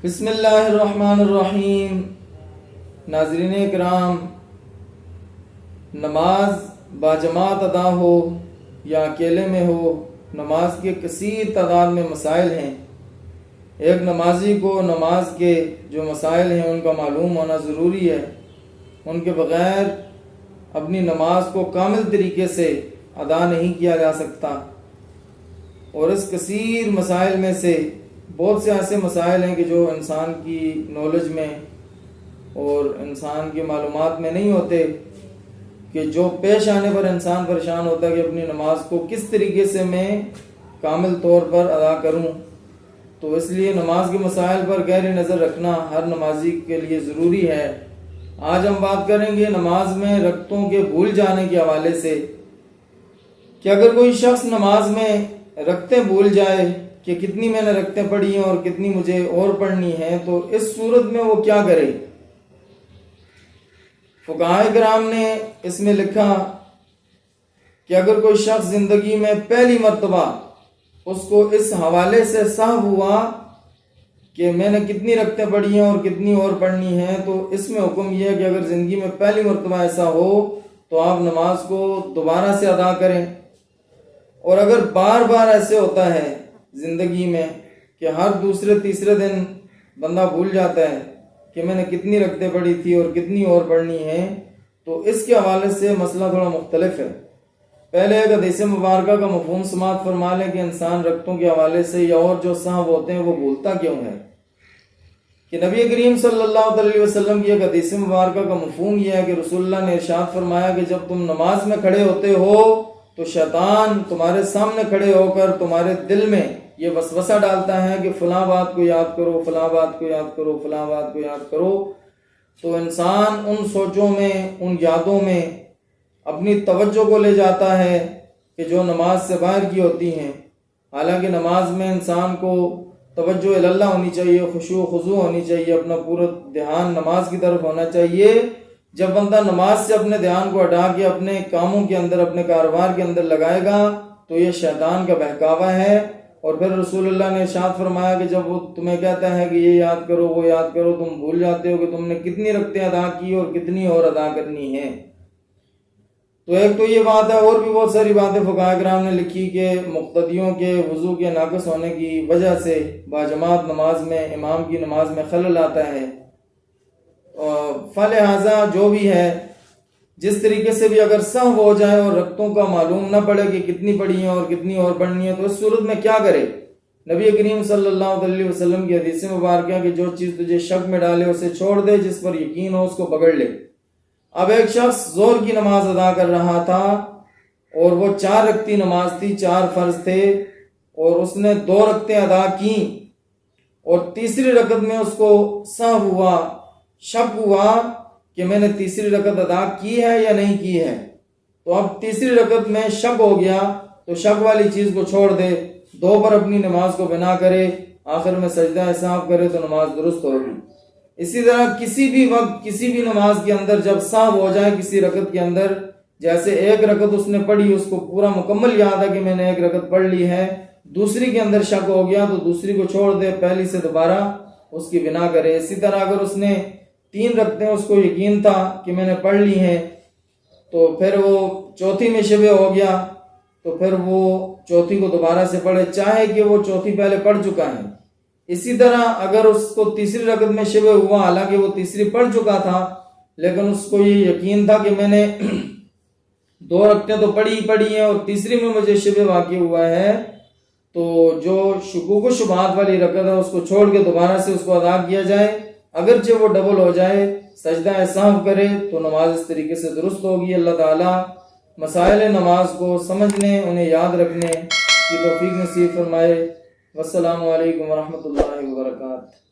بسم اللہ الرحمن الرحیم۔ ناظرین اکرام، نماز باجماعت ادا ہو یا اکیلے میں ہو، نماز کے کثیر تعداد میں مسائل ہیں۔ ایک نمازی کو نماز کے جو مسائل ہیں ان کا معلوم ہونا ضروری ہے۔ ان کے بغیر اپنی نماز کو کامل طریقے سے ادا نہیں کیا جا سکتا۔ اور اس کثیر مسائل میں سے بہت سے ایسے مسائل ہیں کہ جو انسان کی نالج میں اور انسان کی معلومات میں نہیں ہوتے، کہ جو پیش آنے پر انسان پریشان ہوتا ہے کہ اپنی نماز کو کس طریقے سے میں کامل طور پر ادا کروں۔ تو اس لیے نماز کے مسائل پر گہری نظر رکھنا ہر نمازی کے لیے ضروری ہے۔ آج ہم بات کریں گے نماز میں رکعتوں کے بھول جانے کے حوالے سے، کہ اگر کوئی شخص نماز میں رکعتیں بھول جائے کہ کتنی میں نے رکعتیں پڑھی ہیں اور کتنی مجھے اور پڑھنی ہیں، تو اس صورت میں وہ کیا کرے۔ فقہائے کرام نے اس میں لکھا کہ اگر کوئی شخص زندگی میں پہلی مرتبہ اس کو اس حوالے سے سہو ہوا کہ میں نے کتنی رکعتیں پڑھی ہیں اور کتنی اور پڑھنی ہیں، تو اس میں حکم یہ ہے کہ اگر زندگی میں پہلی مرتبہ ایسا ہو تو آپ نماز کو دوبارہ سے ادا کریں۔ اور اگر بار بار ایسے ہوتا ہے زندگی میں کہ ہر دوسرے تیسرے دن بندہ بھول جاتا ہے کہ میں نے کتنی رکعتیں پڑھی تھی اور کتنی اور پڑھنی ہیں، تو اس کے حوالے سے مسئلہ تھوڑا مختلف ہے۔ پہلے ایک حدیث مبارکہ کا مفہوم سماعت فرما لیں کہ انسان رکعتوں کے حوالے سے یا اور جو سہو ہوتے ہیں وہ بھولتا کیوں ہے۔ کہ نبی کریم صلی اللہ علیہ وسلم کی ایک حدیث مبارکہ کا مفہوم یہ ہے کہ رسول اللہ نے ارشاد فرمایا کہ جب تم نماز میں کھڑے ہوتے ہو تو شیطان تمہارے سامنے کھڑے ہو کر تمہارے دل میں یہ وسوسہ ڈالتا ہے کہ فلاں بات کو یاد کرو، فلاں بات کو یاد کرو، فلاں بات کو یاد کرو۔ تو انسان ان سوچوں میں، ان یادوں میں اپنی توجہ کو لے جاتا ہے کہ جو نماز سے باہر کی ہوتی ہیں۔ حالانکہ نماز میں انسان کو توجہ اللہ ہونی چاہیے، خشوع و خضوع ہونی چاہیے، اپنا پورا دھیان نماز کی طرف ہونا چاہیے۔ جب بندہ نماز سے اپنے دھیان کو ہٹا کے اپنے کاموں کے اندر، اپنے کاروبار کے اندر لگائے گا تو یہ شیطان کا بہکاوا ہے۔ اور پھر رسول اللہ نے ارشاد فرمایا کہ جب وہ تمہیں کہتا ہے کہ یہ یاد کرو، وہ یاد کرو، تم بھول جاتے ہو کہ تم نے کتنی رکعتیں ادا کی اور کتنی اور ادا کرنی ہیں۔ تو ایک تو یہ بات ہے، اور بھی بہت ساری باتیں فقہاء کرام نے لکھی کہ مقتدیوں کے وضو کے ناقص ہونے کی وجہ سے باجماعت نماز میں، امام کی نماز میں خلل آتا ہے۔ فلہذا جو بھی ہے، جس طریقے سے بھی اگر سہو ہو جائے اور رکعتوں کا معلوم نہ پڑے کہ کتنی پڑھی ہیں اور کتنی اور پڑھنی ہے، تو اس صورت میں کیا کرے۔ نبی کریم صلی اللہ علیہ وسلم کی حدیث مبارکہ کہ جو چیز تجھے شک میں ڈالے اسے چھوڑ دے، جس پر یقین ہو اس کو پکڑ لے۔ اب ایک شخص ظہر کی نماز ادا کر رہا تھا اور وہ 4 رکعتی نماز تھی، 4 فرض تھے، اور اس نے 2 رکعتیں ادا کی اور تیسری رکعت میں اس کو سہو ہوا، شک ہوا کہ میں نے تیسری رکعت ادا کی ہے یا نہیں کی ہے۔ تو اب تیسری رکعت میں شک ہو گیا تو شک والی چیز کو چھوڑ دے، 2 پر اپنی نماز کو بنا کرے، آخر میں سجدہ سہو کرے تو نماز درست ہوگی۔ اسی طرح کسی بھی وقت، کسی بھی نماز کے اندر جب سہو ہو جائے کسی رکعت کے اندر، جیسے ایک رکعت اس نے پڑھی، اس کو پورا مکمل یاد ہے کہ میں نے ایک رکعت پڑھ لی ہے، دوسری کے اندر شک ہو گیا تو دوسری کو چھوڑ دے، پہلی سے دوبارہ اس کی بنا کرے۔ اسی طرح اگر اس نے 3 رکعتیں اس کو یقین تھا کہ میں نے پڑھ لی ہیں، تو پھر وہ چوتھی میں شبہ ہو گیا تو پھر وہ چوتھی کو دوبارہ سے پڑھے، چاہے کہ وہ چوتھی پہلے پڑھ چکا ہے۔ اسی طرح اگر اس کو تیسری رکعت میں شبہ ہوا، حالانکہ وہ تیسری پڑھ چکا تھا لیکن اس کو یہ یقین تھا کہ میں نے 2 رکعتیں تو پڑھی ہیں اور تیسری میں مجھے شبہ واقع ہوا ہے، تو جو شکوک و شبہات والی رکعت ہے اس کو چھوڑ کے دوبارہ سے اس کو ادا کیا جائے، اگرچہ وہ ڈبل ہو جائے، سجدہ سہو کرے تو نماز اس طریقے سے درست ہوگی۔ اللہ تعالیٰ مسائل نماز کو سمجھنے، انہیں یاد رکھنے کی توفیق نصیب فرمائے۔ والسلام علیکم ورحمۃ اللہ وبرکاتہ۔